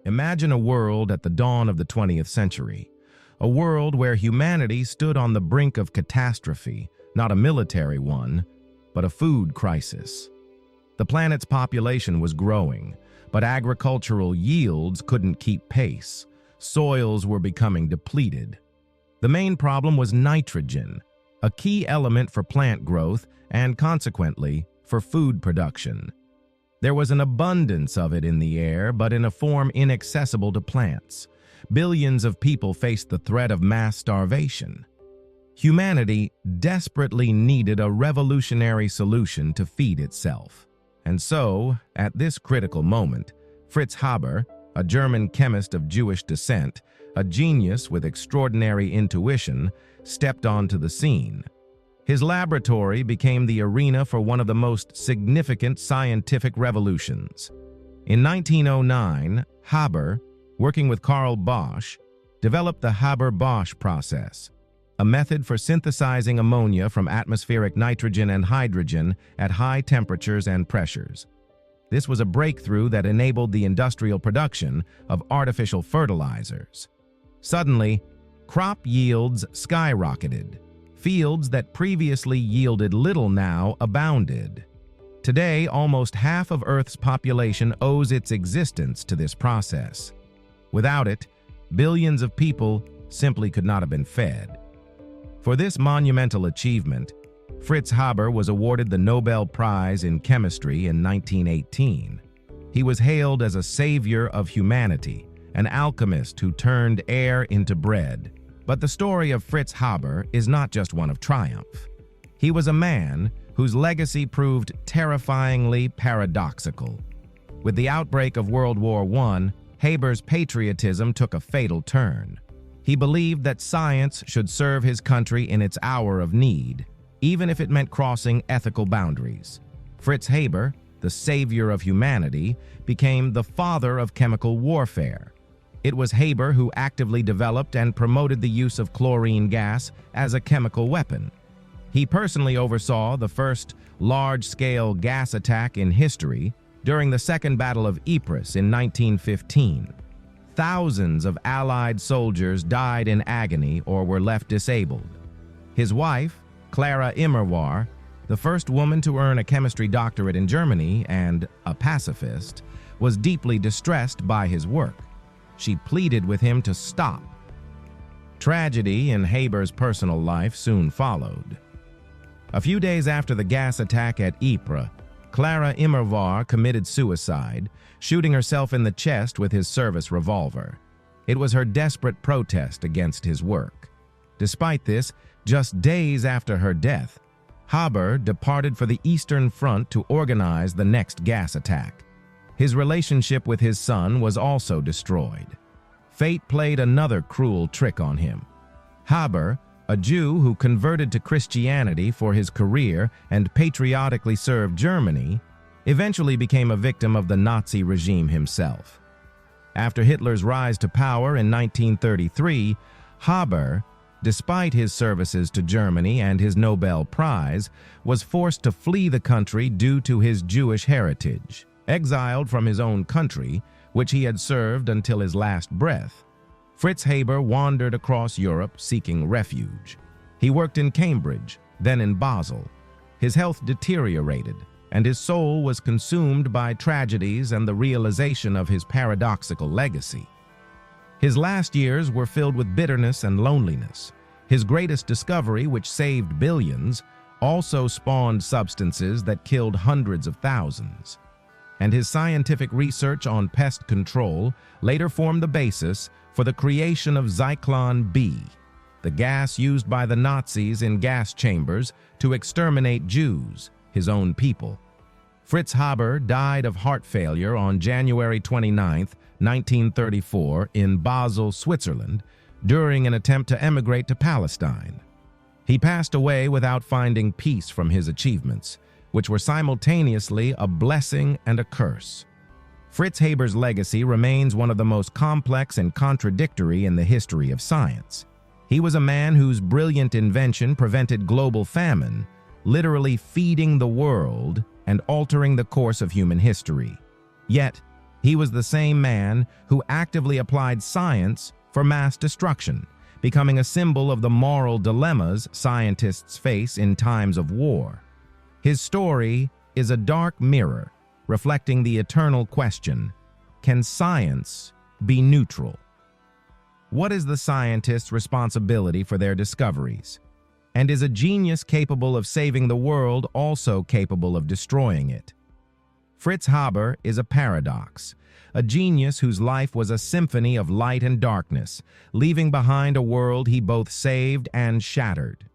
Imagine a world at the dawn of the 20th century, a world where humanity stood on the brink of catastrophe, not a military one, but a food crisis. The planet's population was growing, but agricultural yields couldn't keep pace. Soils were becoming depleted. The main problem was nitrogen, a key element for plant growth and, consequently, for food production. There was an abundance of it in the air, but in a form inaccessible to plants. Billions of people faced the threat of mass starvation. Humanity desperately needed a revolutionary solution to feed itself. And so, at this critical moment, Fritz Haber, a German chemist of Jewish descent, a genius with extraordinary intuition, stepped onto the scene. His laboratory became the arena for one of the most significant scientific revolutions. In 1909, Haber, working with Carl Bosch, developed the Haber-Bosch process, a method for synthesizing ammonia from atmospheric nitrogen and hydrogen at high temperatures and pressures. This was a breakthrough that enabled the industrial production of artificial fertilizers. Suddenly, crop yields skyrocketed. Fields that previously yielded little now abounded. Today, almost half of Earth's population owes its existence to this process. Without it, billions of people simply could not have been fed. For this monumental achievement, Fritz Haber was awarded the Nobel Prize in Chemistry in 1918. He was hailed as a savior of humanity, an alchemist who turned air into bread. But the story of Fritz Haber is not just one of triumph. He was a man whose legacy proved terrifyingly paradoxical. With the outbreak of World War I, Haber's patriotism took a fatal turn. He believed that science should serve his country in its hour of need, even if it meant crossing ethical boundaries. Fritz Haber, the savior of humanity, became the father of chemical warfare. It was Haber who actively developed and promoted the use of chlorine gas as a chemical weapon. He personally oversaw the first large-scale gas attack in history during the Second Battle of Ypres in 1915. Thousands of Allied soldiers died in agony or were left disabled. His wife, Clara Immerwahr, the first woman to earn a chemistry doctorate in Germany and a pacifist, was deeply distressed by his work. She pleaded with him to stop. Tragedy in Haber's personal life soon followed. A few days after the gas attack at Ypres, Clara Immerwahr committed suicide, shooting herself in the chest with his service revolver. It was her desperate protest against his work. Despite this, just days after her death, Haber departed for the Eastern Front to organize the next gas attack. His relationship with his son was also destroyed. Fate played another cruel trick on him. Haber, a Jew who converted to Christianity for his career and patriotically served Germany, eventually became a victim of the Nazi regime himself. After Hitler's rise to power in 1933, Haber, despite his services to Germany and his Nobel Prize, was forced to flee the country due to his Jewish heritage. Exiled from his own country, which he had served until his last breath, Fritz Haber wandered across Europe seeking refuge. He worked in Cambridge, then in Basel. His health deteriorated, and his soul was consumed by tragedies and the realization of his paradoxical legacy. His last years were filled with bitterness and loneliness. His greatest discovery, which saved billions, also spawned substances that killed hundreds of thousands. And his scientific research on pest control later formed the basis for the creation of Zyklon B, the gas used by the Nazis in gas chambers to exterminate Jews, his own people. Fritz Haber died of heart failure on January 29, 1934, in Basel, Switzerland, during an attempt to emigrate to Palestine. He passed away without finding peace from his achievements, which were simultaneously a blessing and a curse. Fritz Haber's legacy remains one of the most complex and contradictory in the history of science. He was a man whose brilliant invention prevented global famine, literally feeding the world and altering the course of human history. Yet, He was the same man who actively applied science for mass destruction, becoming a symbol of the moral dilemmas scientists face in times of war. His story is a dark mirror, reflecting the eternal question, can science be neutral? What is the scientist's responsibility for their discoveries? And is a genius capable of saving the world also capable of destroying it? Fritz Haber is a paradox, a genius whose life was a symphony of light and darkness, leaving behind a world he both saved and shattered.